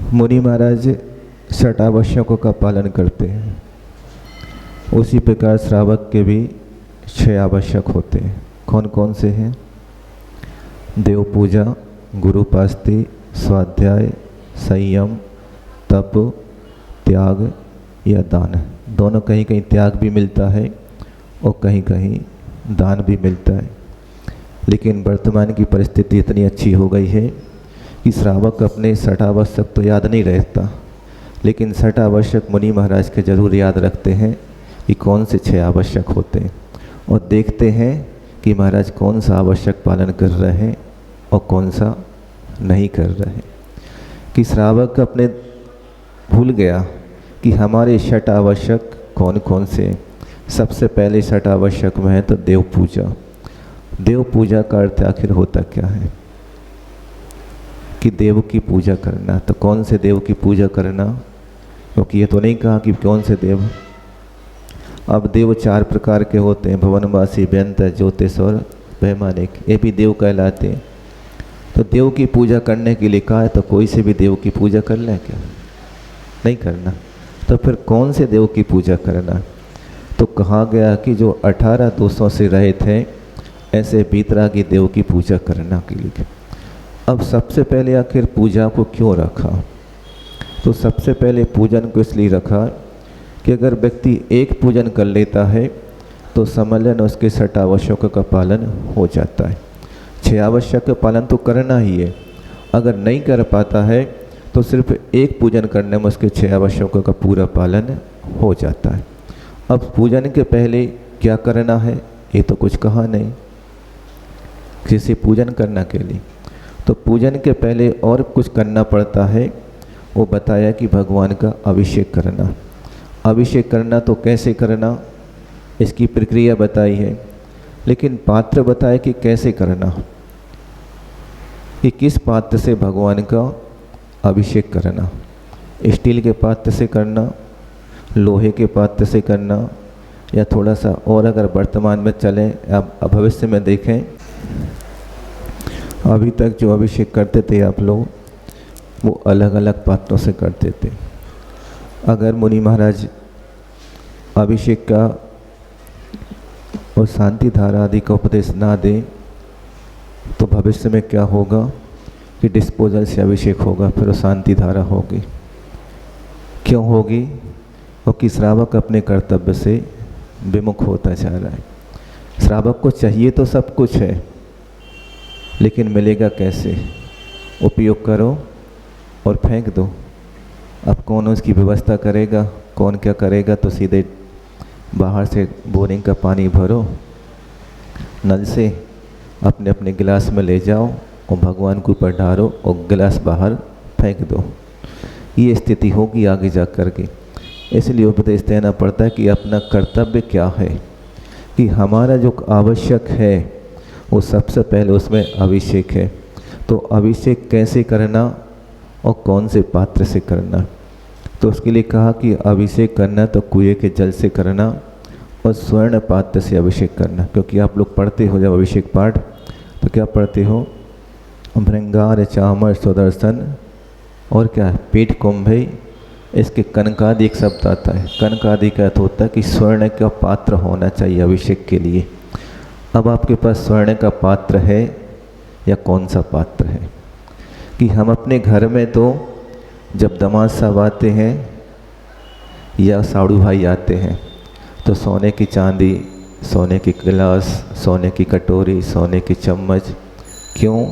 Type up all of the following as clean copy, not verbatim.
मुनि महाराज षटावश्यकों का पालन करते हैं, उसी प्रकार श्रावक के भी 6 आवश्यक होते हैं। कौन कौन से हैं? देव पूजा, गुरुपास्ति, स्वाध्याय, संयम, तप, त्याग या दान। दोनों कहीं कहीं त्याग भी मिलता है और कहीं कहीं दान भी मिलता है। लेकिन वर्तमान की परिस्थिति इतनी अच्छी हो गई है कि श्रावक अपने 6 आवश्यक तो याद नहीं रहता, लेकिन 6 आवश्यक मुनि महाराज के जरूर याद रखते हैं कि कौन से 6 आवश्यक होते हैं, और देखते हैं कि महाराज कौन सा आवश्यक पालन कर रहे हैं और कौन सा नहीं कर रहे हैं। कि श्रावक अपने भूल गया कि हमारे 6 आवश्यक कौन कौन से हैं। सबसे पहले 6 आवश्यक में है तो देव पूजा। देव पूजा का अर्थ आखिर होता क्या है? कि देव की पूजा करना। तो कौन से देव की पूजा करना? क्योंकि ये तो नहीं कहा कि कौन से देव। अब देव 4 प्रकार के होते हैं, भवनवासी, व्यंत, ज्योतिष और वैमानिक। ये भी देव कहलाते हैं। तो देव की पूजा करने के लिए कहा है, तो कोई से भी देव की पूजा कर लें क्या? नहीं करना। तो फिर कौन से देव की पूजा करना? तो कहा गया कि जो 18 दोषों से रहित हैं, ऐसे बीतरागी देव की पूजा करना के लिए। अब सबसे पहले आखिर पूजा को क्यों रखा? तो सबसे पहले पूजन को इसलिए रखा कि अगर व्यक्ति एक पूजन कर लेता है तो समझ लेना उसके 6 आवश्यकों का पालन हो जाता है। 6 आवश्यक का पालन तो करना ही है। अगर नहीं कर पाता है तो सिर्फ एक पूजन करने में उसके 6 आवश्यकों का पूरा पालन हो जाता है। अब पूजन के पहले क्या करना है ये तो कुछ कहा नहीं, किसी पूजन करना के लिए। तो पूजन के पहले और कुछ करना पड़ता है, वो बताया कि भगवान का अभिषेक करना। अभिषेक करना तो कैसे करना, इसकी प्रक्रिया बताई है, लेकिन पात्र बताया कि कैसे करना, कि किस पात्र से भगवान का अभिषेक करना। स्टील के पात्र से करना, लोहे के पात्र से करना, या थोड़ा सा और अगर वर्तमान में चलें, अब भविष्य में देखें, अभी तक जो अभिषेक करते थे आप लोग, वो अलग अलग पात्रों से करते थे। अगर मुनि महाराज अभिषेक का और शांति धारा आदि का उपदेश ना दें तो भविष्य में क्या होगा कि डिस्पोजल से अभिषेक होगा, फिर वो शांति धारा होगी। क्यों होगी? क्योंकि श्रावक अपने कर्तव्य से विमुख होता जा रहा है। श्रावक को चाहिए तो सब कुछ है, लेकिन मिलेगा कैसे? उपयोग करो और फेंक दो। अब कौन उसकी व्यवस्था करेगा, कौन क्या करेगा? तो सीधे बाहर से बोरिंग का पानी भरो, नल से अपने अपने गिलास में ले जाओ और भगवान के ऊपर डालो और गिलास बाहर फेंक दो। ये स्थिति होगी आगे जा कर के। इसलिए उपदेश देना पड़ता है कि अपना कर्तव्य क्या है, कि हमारा जो आवश्यक है वो सबसे पहले उसमें अभिषेक है। तो अभिषेक कैसे करना और कौन से पात्र से करना? तो उसके लिए कहा कि अभिषेक करना तो कुएं के जल से करना और स्वर्ण पात्र से अभिषेक करना। क्योंकि आप लोग पढ़ते हो जब अभिषेक पाठ, तो क्या पढ़ते हो? भृंगार, चामर, सुदर्शन और क्या है, पीठ कुंभे। इसके कनकादि एक शब्द आता है। कनकादि का अर्थ होता है कि स्वर्ण का पात्र होना चाहिए अभिषेक के लिए। अब आपके पास स्वर्ण का पात्र है या कौन सा पात्र है? कि हम अपने घर में तो जब दामाद साहब आते हैं या साड़ू भाई आते हैं तो सोने की चांदी, सोने की गिलास, सोने की कटोरी, सोने की चम्मच। क्यों?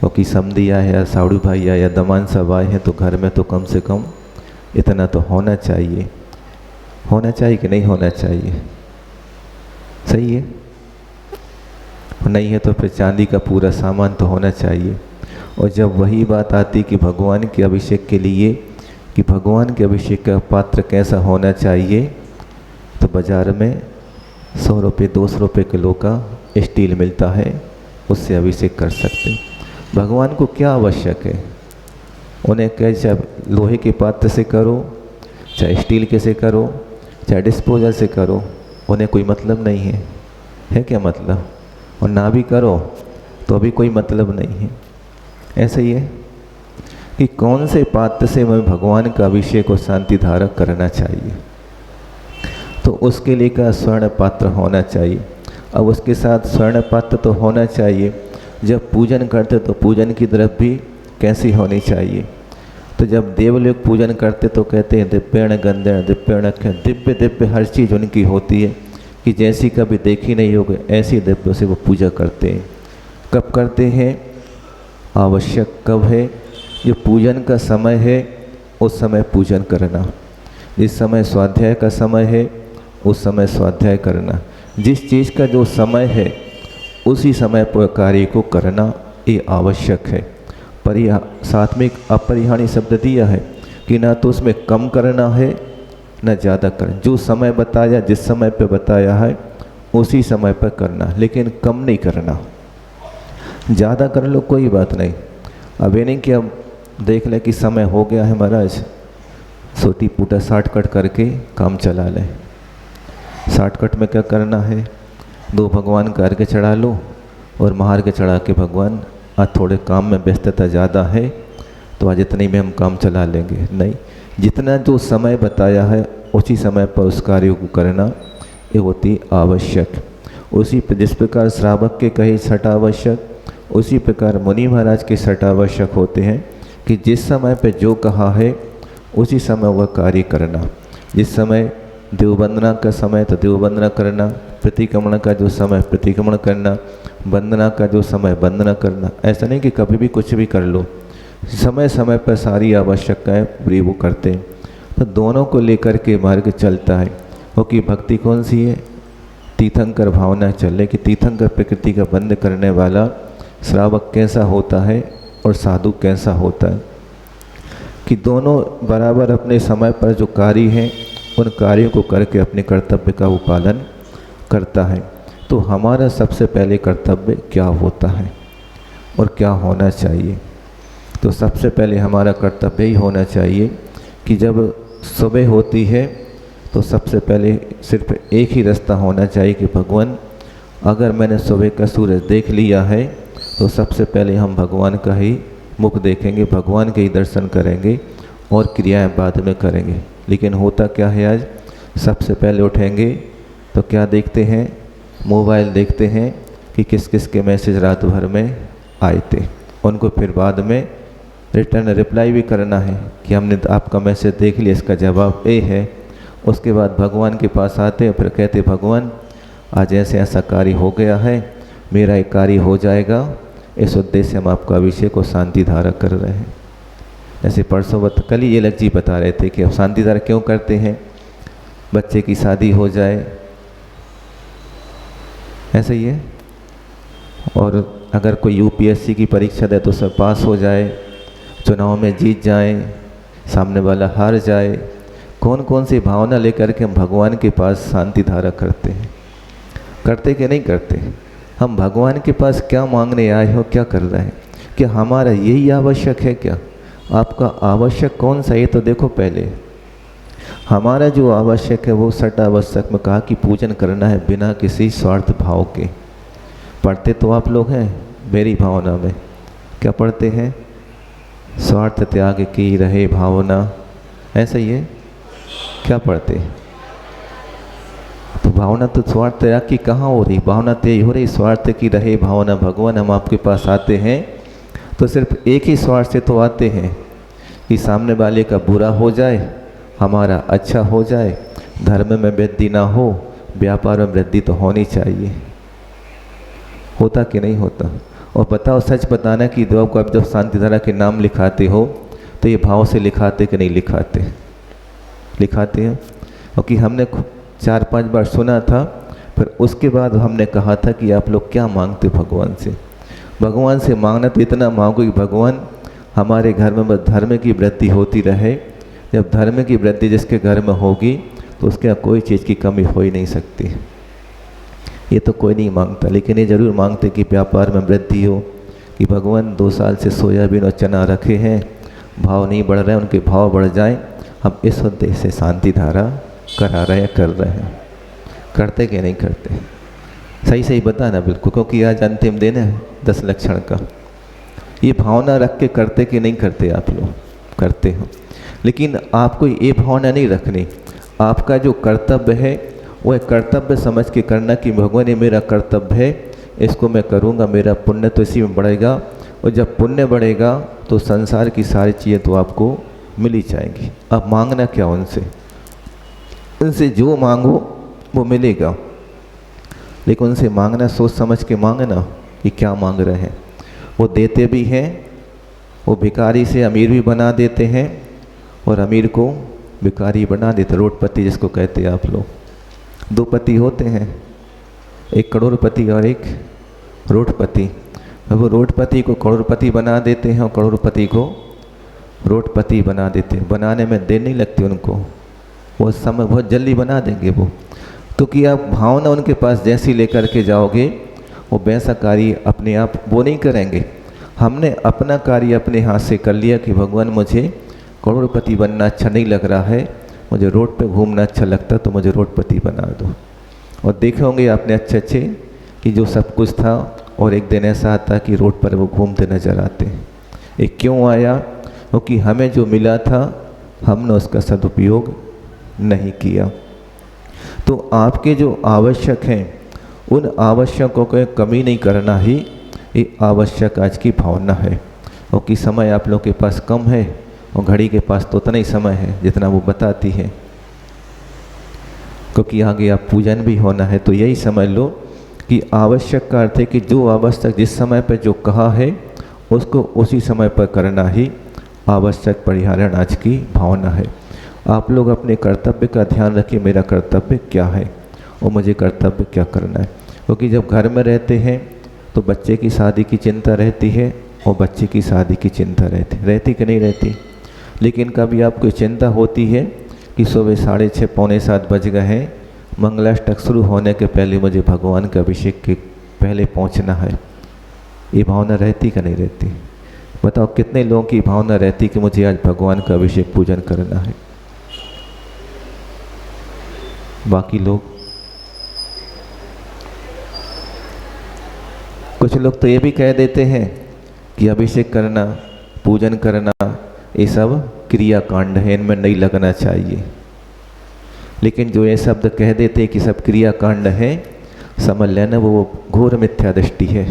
क्योंकि समधी आए या साड़ू भाई आए या दामाद साहब आए हैं तो घर में तो कम से कम इतना तो होना चाहिए। होना चाहिए कि नहीं होना चाहिए? सही है। नहीं है तो फिर चांदी का पूरा सामान तो होना चाहिए। और जब वही बात आती कि भगवान के अभिषेक के लिए, कि भगवान के अभिषेक का पात्र कैसा होना चाहिए, तो बाज़ार में 100 रुपये 200 रुपये किलो का स्टील मिलता है, उससे अभिषेक कर सकते। भगवान को क्या आवश्यक है? उन्हें कहे चाहे लोहे के पात्र से करो, चाहे स्टील के से करो, चाहे डिस्पोजल से करो, उन्हें कोई मतलब नहीं है क्या मतलब? और ना भी करो तो भी कोई मतलब नहीं है। ऐसे ही है। कि कौन से पात्र से मैं भगवान का अभिषेक और शांति धारा करना चाहिए। तो उसके लिए का स्वर्ण पात्र होना चाहिए। अब उसके साथ स्वर्ण पात्र तो होना चाहिए, जब पूजन करते तो पूजन की तरफ भी कैसी होनी चाहिए। तो जब देवलोक पूजन करते तो कहते हैं दिव्यण गंधण दिव्यण, दिव्य दिव्य हर चीज़ उनकी होती है कि जैसी कभी देखी नहीं होगी ऐसी दिव्य से वो पूजा करते हैं। कब करते हैं? आवश्यक कब है? जो पूजन का समय है उस समय पूजन करना, जिस समय स्वाध्याय का समय है उस समय स्वाध्याय करना, जिस चीज़ का जो समय है उसी समय पर कार्य को करना ये आवश्यक है। साथ में अपरिहार्य शब्द दिया है कि ना तो उसमें कम करना है न ज़्यादा करना, जो समय बताया जिस समय पे बताया है उसी समय पर करना, लेकिन कम नहीं करना। ज़्यादा कर लो कोई बात नहीं, अब ये नहीं कि अब देख लें कि समय हो गया है महाराज, सोटी पूटा शॉर्टकट करके काम चला लें। शॉर्टकट में क्या करना है? 2 भगवान का अर्घ्य चढ़ा लो और महार के चढ़ा के भगवान आज थोड़े काम में व्यस्तता ज़्यादा है तो आज इतने में हम काम चला लेंगे। नहीं, जितना जो समय बताया है उसी समय पर उस कार्य को करना ये होती आवश्यक। उसी जिस प्रकार श्रावक के कहे छठ आवश्यक, उसी प्रकार मुनि महाराज के छठ आवश्यक होते हैं कि जिस समय पे जो कहा है उसी समय वह कार्य करना। जिस समय देववंदना का समय तो देववंदना करना, प्रतिक्रमण का जो समय प्रतिक्रमण करना, वंदना का जो समय वंदना करना। ऐसा नहीं कि कभी भी कुछ भी कर लो, समय समय पर सारी आवश्यकताएं पूरी वो करते हैं। तो दोनों को लेकर के मार्ग चलता है। क्योंकि भक्ति कौन सी है? तीर्थंकर भावना चले कि तीर्थंकर प्रकृति का बंद करने वाला श्रावक कैसा होता है और साधु कैसा होता है, कि दोनों बराबर अपने समय पर जो कार्य हैं उन कार्यों को करके अपने कर्तव्य का वो पालन करता है। तो हमारा सबसे पहले कर्तव्य क्या होता है और क्या होना चाहिए? तो सबसे पहले हमारा कर्तव्य ही होना चाहिए कि जब सुबह होती है तो सबसे पहले सिर्फ एक ही रास्ता होना चाहिए कि भगवान अगर मैंने सुबह का सूरज देख लिया है तो सबसे पहले हम भगवान का ही मुख देखेंगे, भगवान के ही दर्शन करेंगे और क्रियाएं बाद में करेंगे। लेकिन होता क्या है, आज सबसे पहले उठेंगे तो क्या देखते हैं? मोबाइल देखते हैं कि किस किस के मैसेज रात भर में आए थे, उनको फिर बाद में रिटर्न रिप्लाई भी करना है कि हमने आपका मैसेज देख लिया, इसका जवाब ए है। उसके बाद भगवान के पास आते हैं, फिर कहते भगवान आज ऐसे ऐसा कार्य हो गया है, मेरा एक कार्य हो जाएगा, इस उद्देश्य से हम आपका अभिषेक और शांति धारा कर रहे हैं। जैसे परसों कल ही ये लग जी बता रहे थे कि अब शांति धारा क्यों करते हैं? बच्चे की शादी हो जाए, ऐसा ही है। और अगर कोई यूपीएससी की परीक्षा दे तो सब पास हो जाए, चुनाव में जीत जाए, सामने वाला हार जाए। कौन कौन सी भावना लेकर के हम भगवान के पास शांति धारा करते हैं? करते कि नहीं करते? हम भगवान के पास क्या मांगने आए हो, क्या कर रहे हैं? क्या हमारा यही आवश्यक है? क्या आपका आवश्यक कौन सा? ये तो देखो पहले हमारा जो आवश्यक है वो सट आवश्यक में कहा कि पूजन करना है बिना किसी स्वार्थ भाव के। पढ़ते तो आप लोग हैं मेरी भावना में, क्या पढ़ते हैं? स्वार्थ त्याग की रहे भावना, ऐसा ही है। क्या पढ़ते हैं? तो भावना तो स्वार्थ त्याग की कहाँ हो रही? भावना तेज हो रही, स्वार्थ की रहे भावना। भगवान हम आपके पास आते हैं तो सिर्फ एक ही स्वार्थ से तो आते हैं कि सामने वाले का बुरा हो जाए, हमारा अच्छा हो जाए, धर्म में वृद्धि ना हो, व्यापार में वृद्धि तो होनी चाहिए। होता कि नहीं होता? और बताओ, सच बताना कि दो को अब जब शांति धारा के नाम लिखाते हो तो ये भाव से लिखाते कि नहीं लिखाते? लिखाते हैं। क्योंकि हमने 4-5 बार सुना था, फिर उसके बाद हमने कहा था कि आप लोग क्या मांगते भगवान से? भगवान से मांगना तो इतना मांगो कि भगवान हमारे घर में बस धर्म की वृद्धि होती रहे। जब धर्म की वृद्धि जिसके घर में होगी तो उसके यहाँ कोई चीज़ की कमी हो ही नहीं सकती। ये तो कोई नहीं मांगता, लेकिन ये जरूर मांगते कि व्यापार में वृद्धि हो, कि भगवान 2 साल से सोयाबीन और चना रखे हैं, भाव नहीं बढ़ रहे हैं, उनके भाव बढ़ जाएं। हम इस उद्देश्य से शांति धारा करा रहे हैं, कर रहे हैं। करते कि नहीं करते? सही सही बताना बिल्कुल, क्योंकि आज अंतिम दिन है 10 लक्षण का। ये भावना रख के करते कि नहीं करते आप लोग? करते हो। लेकिन आपको ये भावना नहीं रखनी। आपका जो कर्तव्य है वो एक कर्तव्य समझ के करना कि भगवान ये मेरा कर्तव्य है, इसको मैं करूँगा, मेरा पुण्य तो इसी में बढ़ेगा। और जब पुण्य बढ़ेगा तो संसार की सारी चीज़ें तो आपको मिल ही जाएंगी। अब मांगना क्या उनसे? उनसे जो मांगो वो मिलेगा, लेकिन उनसे मांगना सोच समझ के मांगना कि क्या मांग रहे हैं। वो देते भी हैं, वो भिखारी से अमीर भी बना देते हैं और अमीर को भिखारी बना देते, रोडपति जिसको कहते हैं आप लोग। दो पति होते हैं, एक करोड़पति और एक रोडपति। वो रोडपति को करोड़पति बना देते हैं और करोड़पति को रोडपति बना देते हैं। बनाने में देर नहीं लगती उनको, वो समय बहुत जल्दी बना देंगे वो। क्योंकि आप भावना उनके पास जैसी लेकर के जाओगे वो वैसा कार्य अपने आप वो नहीं करेंगे। हमने अपना कार्य अपने हाथ से कर लिया कि भगवान मुझे करोड़पति बनना अच्छा नहीं लग रहा है, मुझे रोड पे घूमना अच्छा लगता, तो मुझे रोडपति बना दो। और देखे होंगे आपने अच्छे कि जो सब कुछ था और एक दिन ऐसा आता कि रोड पर वो घूमते नज़र आते हैं। ये क्यों आया? क्योंकि हमें जो मिला था हमने उसका सदुपयोग नहीं किया। तो आपके जो आवश्यक हैं उन आवश्यकों को कमी नहीं करना ही ये आवश्यक आज की भावना है। क्योंकि समय आप लोग के पास कम है और घड़ी के पास तो उतना ही समय है जितना वो बताती है, क्योंकि आगे आप पूजन भी होना है। तो यही समझ लो कि आवश्यक का अर्थ है कि जो आवश्यक जिस समय पर जो कहा है उसको उसी समय पर करना ही आवश्यक परिहारण आज की भावना है। आप लोग अपने कर्तव्य का ध्यान रखिए, मेरा कर्तव्य क्या है और मुझे कर्तव्य क्या करना है। क्योंकि जब घर में रहते हैं तो बच्चे की शादी की चिंता रहती है और बच्चे की शादी की चिंता रहती कि नहीं रहती। लेकिन कभी आपको चिंता होती है कि सुबह 6:30 पौने 7 बज गए हैं, मंगलाष्टक शुरू होने के पहले मुझे भगवान के अभिषेक के पहले पहुंचना है। ये भावना रहती कि नहीं रहती? बताओ कितने लोगों की भावना रहती कि मुझे आज भगवान का अभिषेक पूजन करना है? बाकी लोग, कुछ लोग तो ये भी कह देते हैं कि अभिषेक करना, पूजन करना ये सब क्रियाकांड है, इनमें नहीं लगना चाहिए। लेकिन जो ये शब्द कह देते हैं कि सब क्रियाकांड है, समझ लेना वो घोर मिथ्या दृष्टि है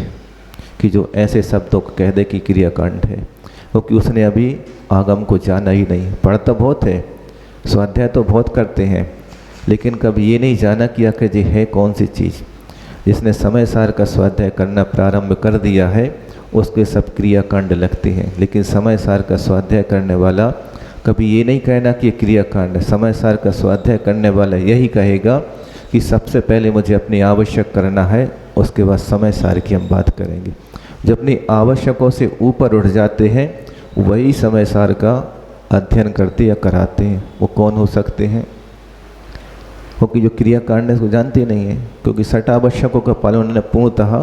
कि जो ऐसे शब्दों को कह दे कि क्रियाकांड है, क्योंकि उसने अभी आगम को जाना ही नहीं। पढ़ता बहुत है, स्वाध्याय तो बहुत करते हैं, लेकिन कभी ये नहीं जाना कि आखिर ये है कौन सी चीज़। जिसने समय सार का स्वाध्याय करना प्रारंभ कर दिया है उसके सब क्रियाकांड लगते हैं। लेकिन समय सार का स्वाध्याय करने वाला कभी ये नहीं कहना कि ये क्रियाकांड है। समय सार का स्वाध्याय करने वाला यही कहेगा कि सबसे पहले मुझे अपनी आवश्यक करना है, उसके बाद समय सार की हम बात करेंगे। जो अपनी आवश्यकों से ऊपर उठ जाते हैं वही समय सार का अध्ययन करते या कराते हैं। वो कौन हो सकते हैं? क्योंकि जो क्रियाकांड है उसको जानते नहीं है, क्योंकि सट आवश्यकों का पालन उन्होंने पूर्णतः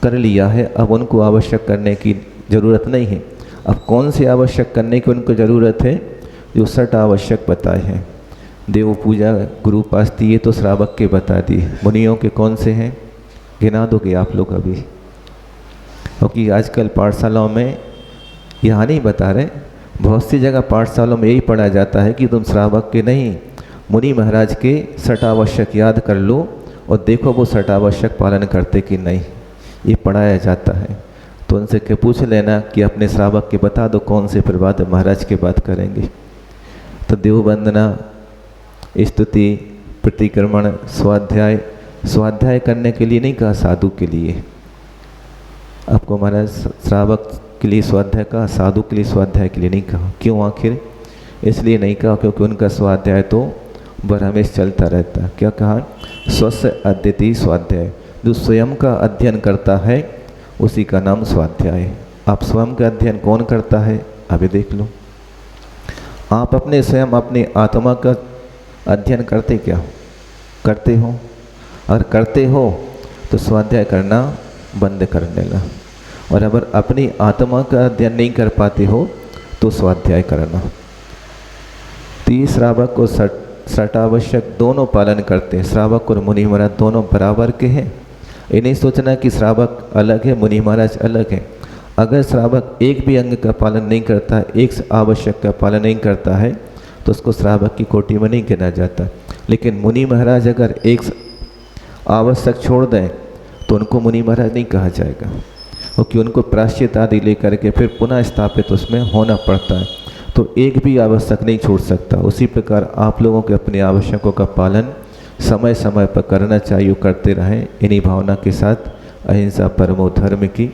कर लिया है। अब उनको आवश्यक करने की ज़रूरत नहीं है। अब कौन से आवश्यक करने की उनको ज़रूरत है? जो सट आवश्यक बताए हैं। देव पूजा, गुरु पास्ती, ये तो श्रावक के बता दिए। मुनियों के कौन से हैं? गिना दोगे आप लोग अभी? क्योंकि आजकल पाठशालाओं में यहाँ नहीं बता रहे, बहुत सी जगह पाठशालाओं में यही पढ़ा जाता है कि तुम श्रावक के नहीं, मुनि महाराज के सटावश्यक याद कर लो और देखो वो सटावश्यक पालन करते कि नहीं। ये पढ़ाया जाता है। तो उनसे के पूछ लेना कि अपने श्रावक के बता दो कौन से, फिर बाद महाराज की बात करेंगे। तो देव वंदना, स्तुति, प्रतिक्रमण, स्वाध्याय, स्वाध्याय करने के लिए नहीं कहा, साधु के लिए। आपको महाराज श्रावक के लिए स्वाध्याय कहा, साधु के लिए स्वाध्याय के लिए नहीं कहा। क्यों आखिर? इसलिए नहीं कहा क्योंकि उनका स्वाध्याय तो बरहमेश चलता रहता है। क्या कहा? स्वस्य अद्वितीय स्वाध्याय। जो स्वयं का अध्ययन करता है उसी का नाम स्वाध्याय है। आप स्वयं का अध्ययन कौन करता है? अभी देख लो। आप अपने स्वयं अपनी आत्मा का अध्ययन करते क्या? करते हो? अगर करते हो तो स्वाध्याय करना बंद कर देना। और अगर अपनी आत्मा का अध्ययन नहीं कर पाते हो तो स्वाध्याय करना। तो ये श्रावक और सटावश्यक दोनों पालन करते हैं। श्रावक और मुनि महाराज दोनों बराबर के हैं। ये नहीं सोचना कि श्रावक अलग है, मुनि महाराज अलग है। अगर श्रावक एक भी अंग का पालन नहीं करता, एक आवश्यक का पालन नहीं करता है, तो उसको श्रावक की कोटि में नहीं गिना जाता। लेकिन मुनि महाराज अगर एक आवश्यक छोड़ दें तो उनको मुनि महाराज नहीं कहा जाएगा, क्योंकि उनको प्रायश्चित आदि लेकर के फिर पुनः स्थापित उसमें होना पड़ता है। तो एक भी आवश्यक नहीं छूट सकता। उसी प्रकार आप लोगों के अपने आवश्यकों का पालन समय समय पर करना चाहिए, करते रहें। इन्हीं भावना के साथ अहिंसा परमो धर्म की